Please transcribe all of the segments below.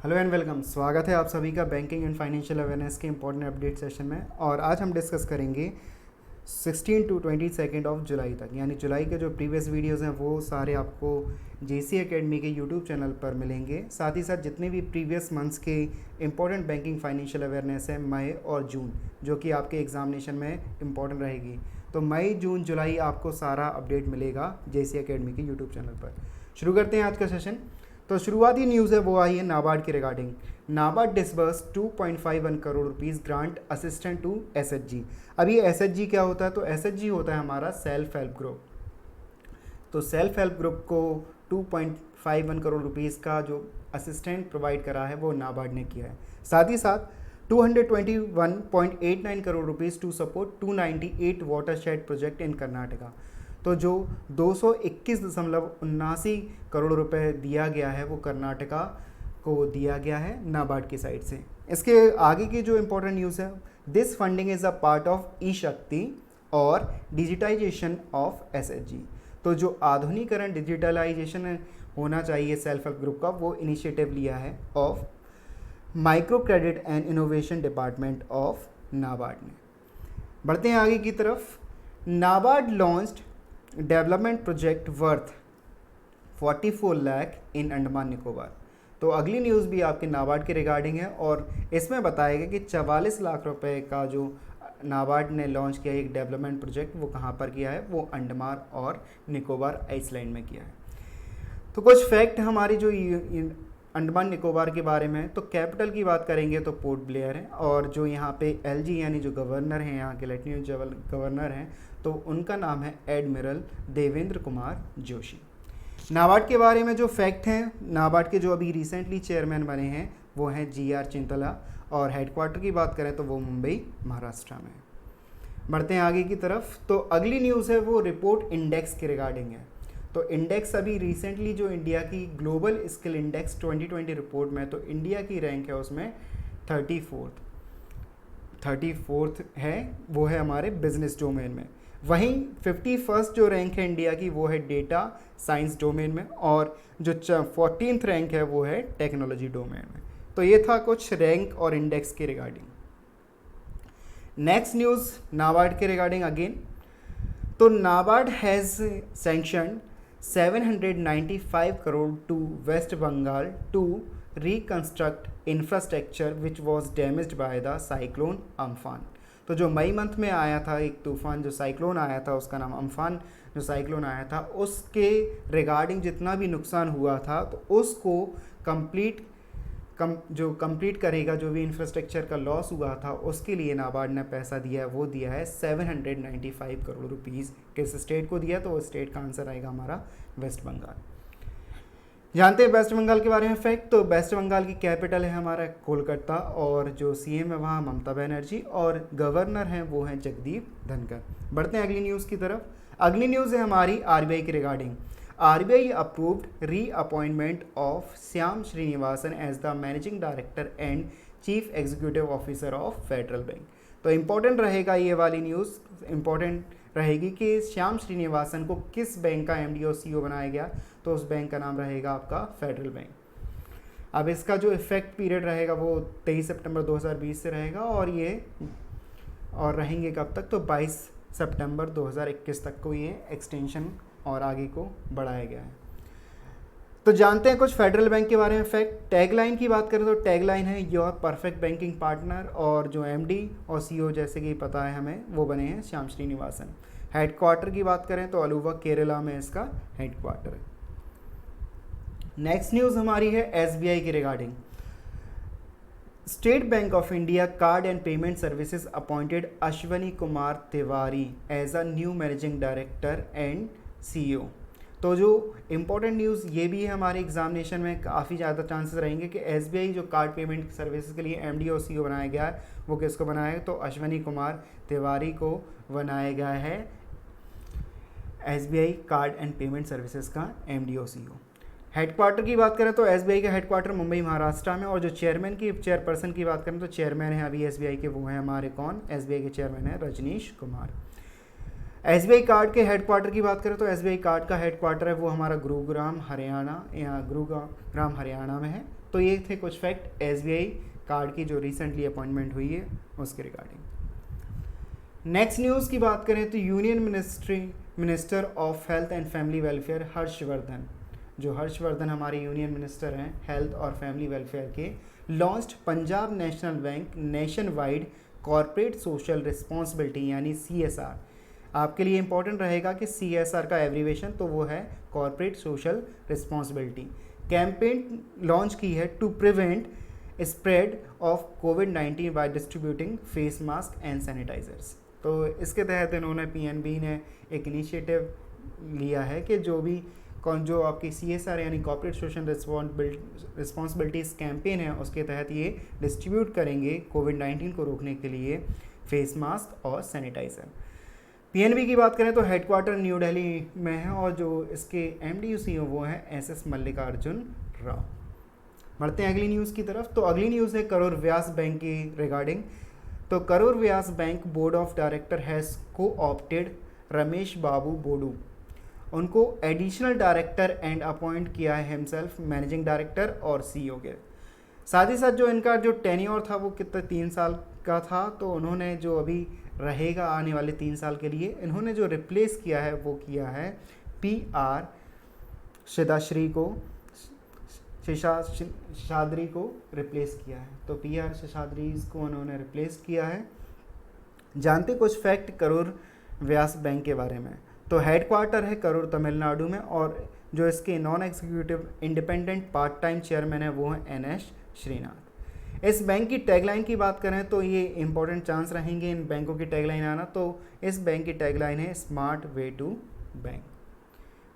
Hello and welcome. स्वागत है आप सभी का बैंकिंग एंड फाइनेंशियल अवेयरनेस के इंपॉर्टेंट अपडेट सेशन में। और आज हम डिस्कस करेंगे 16 टू 22 ऑफ जुलाई तक, यानी जुलाई के जो प्रीवियस वीडियोस हैं वो सारे आपको जेसी एकेडमी के यूट्यूब चैनल पर मिलेंगे। साथ ही साथ जितने भी प्रीवियस मंथ्स के इंपॉर्टेंट बैंकिंग फाइनेंशियल अवेयरनेस है मई और जून, जो कि आपके एग्जामिनेशन में इंपॉर्टेंट रहेगी, तो मई जून जुलाई आपको सारा अपडेट मिलेगा जेसी एकेडमी के यूट्यूब चैनल पर। शुरू करते हैं आज का सेशन। तो शुरुआती न्यूज़ है वो आई है नाबार्ड के regarding. NABARD disburse 2.51 crore rupees grant assistant to SHG. अब ये एसएचजी क्या होता है? तो एसएचजी होता है हमारा सेल्फ हेल्प ग्रुप। तो सेल्फ हेल्प ग्रुप को 2.51 करोड़ रुपीस का जो असिस्टेंट प्रोवाइड करा है वो नाबार्ड ने किया है। साथ ही साथ 221.89 crore rupees to support 298 watershed project in Karnataka. तो जो 221.79 करोड़ रुपए दिया गया है वो कर्नाटका को दिया गया है नाबार्ड की साइड से। इसके आगे की जो इम्पोर्टेंट न्यूज़ है, this funding is a part of E Shakti और डिजिटाइजेशन ऑफ एसएचजी। तो जो आधुनिकरण डिजिटलाइजेशन होना चाहिए सेल्फ हेल्प ग्रुप का, वो इनिशिएटिव लिया है of micro credit and innovation department of NABARD ने। बढ़ते हैं आगे की तरफ। NABARD launched development project worth 44 lakh in Andaman Nicobar. तो अगली न्यूज़ भी आपके नाबार्ड के रिगार्डिंग है और इसमें बताया गया कि 44 लाख रुपए का जो नाबार्ड ने लॉन्च किया एक डेवलपमेंट प्रोजेक्ट, वो कहाँ पर किया है? वो अंडमान और निकोबार आइसलैंड में किया है। तो कुछ फैक्ट हमारी जो अंडमान निकोबार के बारे में, तो कैपिटल की बात करेंगे तो पोर्ट ब्लेयर है, और जो यहाँ पे एलजी यानी जो गवर्नर हैं, यहाँ के लेफ्टिनेंट गवर्नर हैं, तो उनका नाम है एडमिरल देवेंद्र कुमार जोशी। नाबार्ड के बारे में जो फैक्ट हैं, नाबार्ड के जो अभी रिसेंटली चेयरमैन बने हैं वो हैं जीआर चिंतला, और हेडक्वार्टर की बात करें तो वो मुंबई महाराष्ट्र में। बढ़ते हैं आगे की तरफ। तो अगली न्यूज़ है वो रिपोर्ट इंडेक्स के रिगार्डिंग है। तो इंडेक्स अभी रिसेंटली जो इंडिया की ग्लोबल स्किल इंडेक्स 2020 रिपोर्ट में, तो इंडिया की रैंक है उसमें 34th है, वो है हमारे बिजनेस डोमेन में। वहीं 51st जो रैंक है इंडिया की वो है डेटा साइंस डोमेन में, और जो 14th रैंक है वो है टेक्नोलॉजी डोमेन में। तो ये था कुछ रैंक और इंडेक्स के रिगार्डिंग। नेक्स्ट न्यूज़ नाबार्ड के रिगार्डिंग अगेन। तो NABARD has sanctioned 795 crore to West Bengal to reconstruct infrastructure which was damaged by the cyclone Amphan। तो जो मई मंथ में आया था एक तूफान, जो साइक्लोन आया था, उसका नाम अम्फान जो साइक्लोन आया था, उसके रिगार्डिंग जितना भी नुकसान हुआ था तो उसको कंप्लीट करेगा, जो भी इंफ्रास्ट्रक्चर का लॉस हुआ था उसके लिए नाबार्ड ने पैसा दिया है, वो दिया है 795 करोड़ रुपीज़। किस स्टेट को दिया? तो वो स्टेट का आंसर आएगा हमारा वेस्ट बंगाल। जानते हैं वेस्ट बंगाल के बारे में फैक्ट। तो वेस्ट बंगाल की कैपिटल है हमारा कोलकाता, और जो सीएम है वहाँ ममता बनर्जी, और गवर्नर हैं वो हैं जगदीप धनखड़। बढ़ते हैं अगली न्यूज़ की तरफ। अगली न्यूज़ है हमारी आरबीआई के regarding. RBI approved reappointment of Shyam Srinivasan as the Managing Director and Chief Executive Officer of Federal Bank। तो इम्पोर्टेंट रहेगा ये वाली न्यूज़, इम्पोर्टेंट रहेगी कि श्याम श्रीनिवासन को किस बैंक का MD और CEO बनाया गया, तो उस बैंक का नाम रहेगा आपका फेडरल बैंक। अब इसका जो इफेक्ट पीरियड रहेगा वो 23 सितंबर 2020 से रहेगा, और रहेंगे कब तक? तो 22 सितंबर 2021 तक को ये एक्सटेंशन और आगे को बढ़ाया गया है। तो जानते हैं कुछ फेडरल बैंक के बारे में फैक्ट। टैगलाइन की बात करें तो टैगलाइन है योर परफेक्ट बैंकिंग पार्टनर, और जो MD और CEO जैसे कि पता है हमें वो बने हैं श्याम श्रीनिवासन। हेडक्वार्टर की बात करें तो अलुवा केरला में इसका हेडक्वार्टर है। नेक्स्ट न्यूज़ हमारी है SBI के regarding. State Bank of India card and payment services appointed Ashwani Kumar Tiwari as a new managing director and CEO। तो जो इम्पोर्टेंट न्यूज़ ये भी है, हमारे एग्जामिनेशन में काफ़ी ज़्यादा चांसेस रहेंगे कि SBI जो कार्ड पेमेंट सर्विसेज के लिए MD और CEO बनाया गया है वो किसको बनाया है? तो अश्वनी कुमार तिवारी को बनाया गया है SBI card and payment services का MD और CEO। हेडक्वार्टर की बात करें तो SBI का हेडक्वार्टर मुंबई महाराष्ट्र में, और जो चेयरपर्सन की बात करें तो चेयरमैन है अभी SBI के वो हैं हमारे कौन? SBI के चेयरमैन है रजनीश कुमार। SBI कार्ड के हेडक्वार्टर की बात करें तो SBI कार्ड का हेडक्वार्टर है वो हमारा गुरुग्राम हरियाणा में है, तो ये थे कुछ फैक्ट SBI कार्ड की जो रिसेंटली अपॉइंटमेंट हुई है उसके रिगार्डिंग। नेक्स्ट न्यूज़ की बात करें तो union minister of health and family welfare Harshvardhan, जो हर्षवर्धन हमारे यूनियन मिनिस्टर हैं हेल्थ और फैमिली वेलफेयर के, launched Punjab national bank nation wide corporate social responsibility यानी CSR। आपके लिए इंपॉर्टेंट रहेगा कि CSR का एब्रीवेशन तो वो है corporate social responsibility. Campaign launch की है टू प्रिवेंट स्प्रेड ऑफ कोविड-19 by distributing face mask and sanitisers. तो इसके तहत इन्होंने PNB ने एक इनिशिएटिव लिया है कि जो आपकी CSR यानी कॉर्पोरेट सोशल रिस्पॉन्सिबिलिटीज़ कैंपेन है उसके तहत ये डिस्ट्रीब्यूट करेंगे कोविड-19 को रोकने के लिए फेस मास्क और सैनिटाइज़र। PNB की बात करें तो हेडक्वार्टर न्यू दिल्ली में है और जो इसके MD CEO वो हैं SS मल्लिकार्जुन राव। बढ़ते हैं अगली न्यूज़ की तरफ। तो अगली न्यूज़ है करूर व्यास बैंक की रिगार्डिंग। तो Karur Vysya bank board of director has coopted Ramesh Babu Bodu, उनको एडिशनल डायरेक्टर एंड अपॉइंट किया है हिमसेल्फ मैनेजिंग डायरेक्टर और CEO के। साथ ही साथ जो इनका जो टेन्योर था वो कितना 3 साल का था, तो उन्होंने जो अभी रहेगा आने वाले 3 साल के लिए, इन्होंने जो रिप्लेस किया है वो किया है PR शिदाश्री को, शेषाद्री को रिप्लेस किया है। तो PR शेषाद्री को उन्होंने रिप्लेस किया है। जानते कुछ फैक्ट करूर व्यास बैंक के बारे में। तो हेडक्वार्टर है करूर तमिलनाडु में और जो इसके non executive independent part time chairman है वो है NS श्रीनाथ। इस बैंक की टैगलाइन की बात करें तो ये इंपॉर्टेंट चांस रहेंगे इन बैंकों की टैगलाइन आना। तो इस बैंक की टैगलाइन है स्मार्ट वे टू बैंक।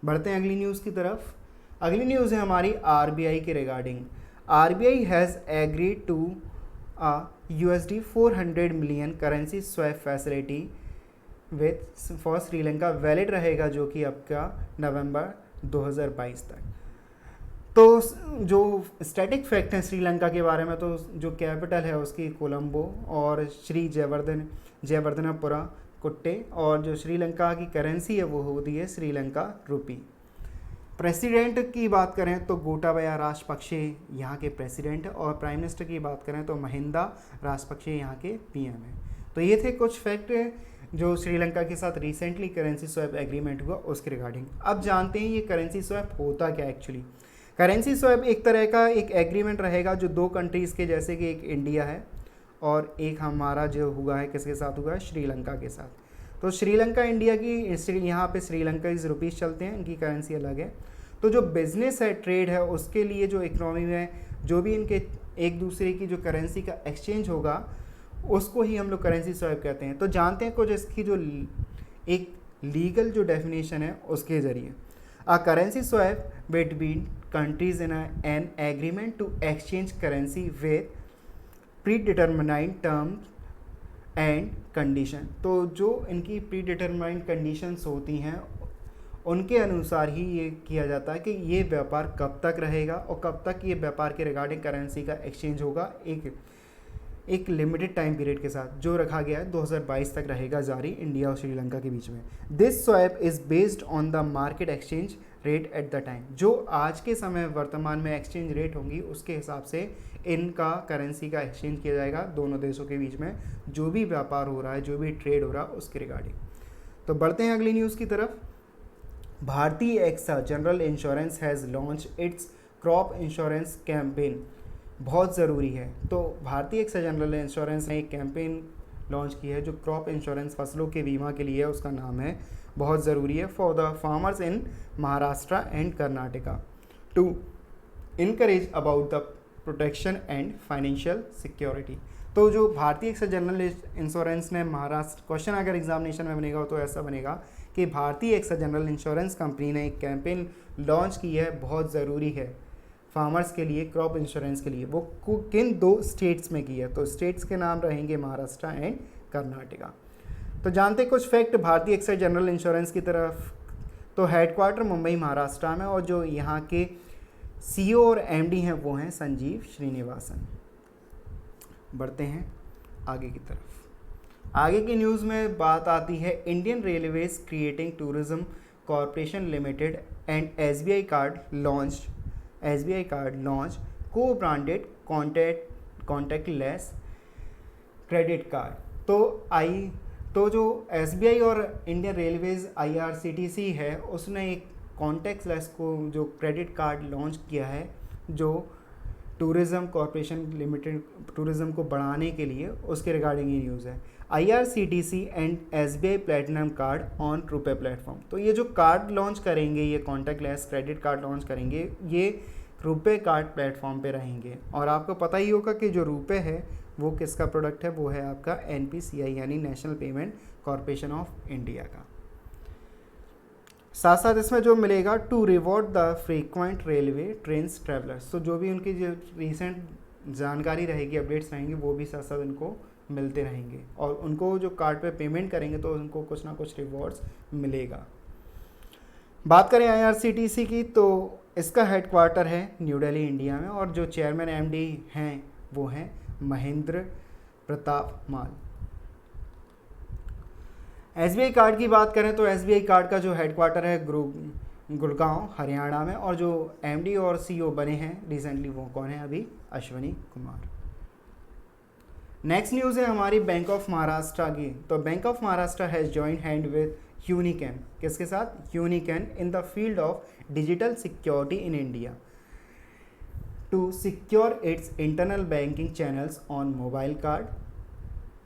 बढ़ते हैं अगली न्यूज़ की तरफ। अगली न्यूज़ है हमारी RBI के regarding. RBI has agreed to USD 400 million currency swap facility with for Sri Lanka, valid रहेगा जो कि आपका नवंबर 2022 तक। तो जो स्टैटिक फैक्ट हैं श्रीलंका के बारे में, तो जो कैपिटल है उसकी कोलंबो और श्री जयवर्धनपुरा कुट्टे, और जो श्रीलंका की करेंसी है वो होती है श्रीलंका रुपी। प्रेसिडेंट की बात करें तो गोटाबया राजपक्षे यहाँ के प्रेसिडेंट, और प्राइम मिनिस्टर की बात करें तो महिंदा राजपक्षे यहाँ के PM हैं। तो ये थे कुछ फैक्ट जो श्रीलंका के साथ रिसेंटली करेंसी स्वैप एग्रीमेंट हुआ उसके रिगार्डिंग। अब जानते हैं ये करेंसी स्वैप होता क्या एक्चुअली। करेंसी स्वैप एक तरह का एक एग्रीमेंट रहेगा जो 2 कंट्रीज़ के, जैसे कि एक इंडिया है और एक हमारा जो हुआ है किसके साथ हुआ है, श्रीलंका के साथ। तो श्रीलंका इंडिया की यहाँ पे श्रीलंका इस रुपीज़ चलते हैं, इनकी करेंसी अलग है। तो जो बिज़नेस है, ट्रेड है, उसके लिए जो इकोनॉमी में जो भी इनके एक दूसरे की जो करेंसी का एक्सचेंज होगा उसको ही हम लोग करेंसी स्वैप कहते हैं। तो जानते हैं कुछ इसकी जो एक लीगल जो डेफिनेशन है उसके ज़रिए। A currency swap between countries in an agreement to exchange currency with predetermined terms and condition. तो जो इनकी प्री डिटरमाइंड कंडीशंस होती हैं उनके अनुसार ही ये किया जाता है कि ये व्यापार कब तक रहेगा और कब तक ये व्यापार के रिगार्डिंग करेंसी का एक्सचेंज होगा, एक लिमिटेड टाइम पीरियड के साथ जो रखा गया है 2022 तक रहेगा जारी इंडिया और श्रीलंका के बीच में। This swap is based on the market exchange rate at the time. जो आज के समय वर्तमान में एक्सचेंज रेट होंगी उसके हिसाब से इनका करेंसी का एक्सचेंज किया जाएगा दोनों देशों के बीच में, जो भी व्यापार हो रहा है, जो भी ट्रेड हो रहा है उसके रिगार्डिंग। तो बढ़ते हैं अगली न्यूज़ की तरफ। Bharti AXA General Insurance has launch its crop insurance campaign. बहुत ज़रूरी है। तो भारतीय एक्सा जनरल इंश्योरेंस ने एक कैंपेन लॉन्च की है जो क्रॉप इंश्योरेंस फसलों के बीमा के लिए है, उसका नाम है बहुत ज़रूरी है for the farmers in Maharashtra and Karnataka to encourage about the protection and financial security. तो जो भारतीय एक्सा जनरल इंश्योरेंस ने महाराष्ट्र, क्वेश्चन अगर एग्जामिनेशन में बनेगा तो ऐसा बनेगा कि भारतीय एक्सा जनरल इंश्योरेंस कंपनी ने एक कैंपेन लॉन्च की है, बहुत ज़रूरी है फार्मर्स के लिए, क्रॉप इंश्योरेंस के लिए। वो किन 2 स्टेट्स में की है, तो स्टेट्स के नाम रहेंगे महाराष्ट्र एंड कर्नाटका। तो जानते कुछ फैक्ट भारतीय एक्सा जनरल इंश्योरेंस की तरफ। तो हेडक्वार्टर मुंबई महाराष्ट्र में और जो यहाँ के CEO और MD हैं वो हैं संजीव श्रीनिवासन। बढ़ते हैं आगे की तरफ। आगे की न्यूज़ में बात आती है Indian railways creating tourism corporation limited and SBI card launch को ब्रांडेड कॉन्टैक्टलेस क्रेडिट कार्ड। तो जो SBI और इंडियन रेलवेज IRCTC है उसने एक कॉन्टैक्टलेस को जो क्रेडिट कार्ड लॉन्च किया है, जो टूरिज़्म कॉरपोरेशन लिमिटेड टूरिज़्म को बढ़ाने के लिए, उसके रिगार्डिंग ये न्यूज़ है। IRCTC and SBI platinum card on RuPay platform. तो ये जो कार्ड लॉन्च करेंगे, ये कॉन्टैक्टलेस क्रेडिट कार्ड लॉन्च करेंगे, ये रुपे कार्ड प्लेटफॉर्म पे रहेंगे। और आपको पता ही होगा कि जो रुपे है वो किसका प्रोडक्ट है, वो है आपका NPCI यानी National Payment Corporation of India का। साथ साथ इसमें जो मिलेगा, to reward the frequent railway trains travellers. तो जो भी उनकी जो रिसेंट जानकारी रहेगी, अपडेट्स रहेंगी, वो भी साथ साथ उनको मिलते रहेंगे और उनको जो कार्ड पे पेमेंट करेंगे तो उनको कुछ ना कुछ रिवॉर्ड्स मिलेगा। बात करें IRCTC की, तो इसका हेडक्वार्टर है न्यू दिल्ली इंडिया में और जो चेयरमैन MD हैं वो हैं महेंद्र प्रताप माल। SBI कार्ड की बात करें तो SBI कार्ड का जो हेडक्वार्टर है गुड़गांव हरियाणा में और जो MD और CEO बने हैं रिसेंटली वो कौन है, अभी अश्वनी कुमार। नेक्स्ट न्यूज़ है हमारी बैंक ऑफ महाराष्ट्र की। तो bank of Maharashtra has joined hand with Uniken. किसके साथ? Uniken in the field of digital security in India to secure its internal banking channels on mobile card,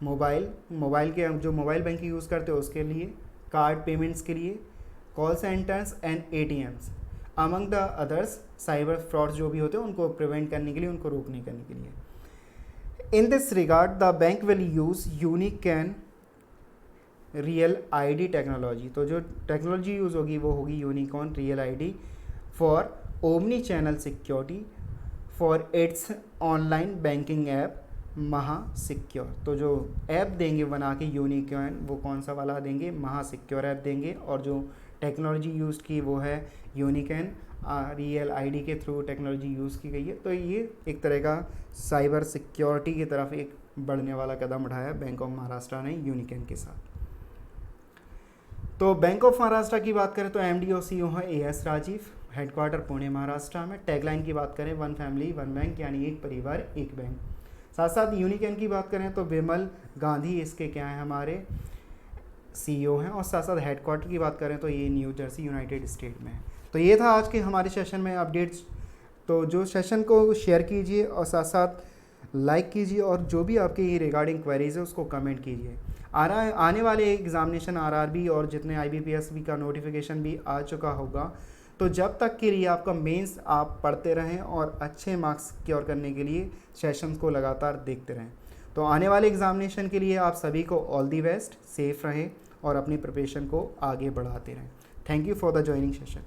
mobile के जो मोबाइल बैंकिंग यूज़ करते हो उसके लिए, कार्ड पेमेंट्स के लिए, call centres and ATMs among the others. Cyber frauds जो भी होते हैं उनको प्रिवेंट करने के लिए, उनको रोकने करने के लिए। In this regard the bank will use Uniken real ID technology. तो जो टेक्नोलॉजी यूज़ होगी वो होगी unicorn real ID for omni channel security for its online banking app MahaSecure. तो जो ऐप देंगे बना के यूनिकॉर्न, वो कौन सा वाला देंगे? महासिक्योर ऐप देंगे। और जो टेक्नोलॉजी यूज़ की वो है यूनिकॉर्न रियल ID के थ्रू टेक्नोलॉजी यूज़ की गई है। तो ये एक तरह का साइबर सिक्योरिटी की तरफ एक बढ़ने वाला कदम उठाया बैंक ऑफ महाराष्ट्र ने यूनिकॉर्न के साथ। तो बैंक ऑफ महाराष्ट्र की बात करें तो MD और CEO है AS राजीव, हेडक्वार्टर पुणे महाराष्ट्र में। टैगलाइन की बात करें वन फैमिली वन बैंक, यानी एक परिवार एक बैंक। साथ साथ यूनिकॉर्न की बात करें तो विमल गांधी इसके क्या है, हमारे CEO हैं। और साथ साथ हेडक्वार्टर की बात करें तो ये न्यू जर्सी यूनाइटेड स्टेट में है। तो ये था आज के हमारे सेशन में अपडेट्स। तो जो सेशन को शेयर कीजिए और साथ साथ लाइक कीजिए और जो भी आपके रिगार्डिंग क्वेरीज है उसको कमेंट कीजिए। आने वाले एग्जामिनेशन RRB और जितने IBPS का नोटिफिकेशन भी आ चुका होगा, तो जब तक के लिए आपका मेंस आप पढ़ते रहें और अच्छे मार्क्स सिक्योर करने के लिए सेशंस को लगातार देखते रहें। तो आने वाले एग्जामिनेशन के लिए आप सभी को ऑल दी बेस्ट, सेफ रहें और अपनी प्रिपरेशन को आगे बढ़ाते रहें। Thank you for the joining session.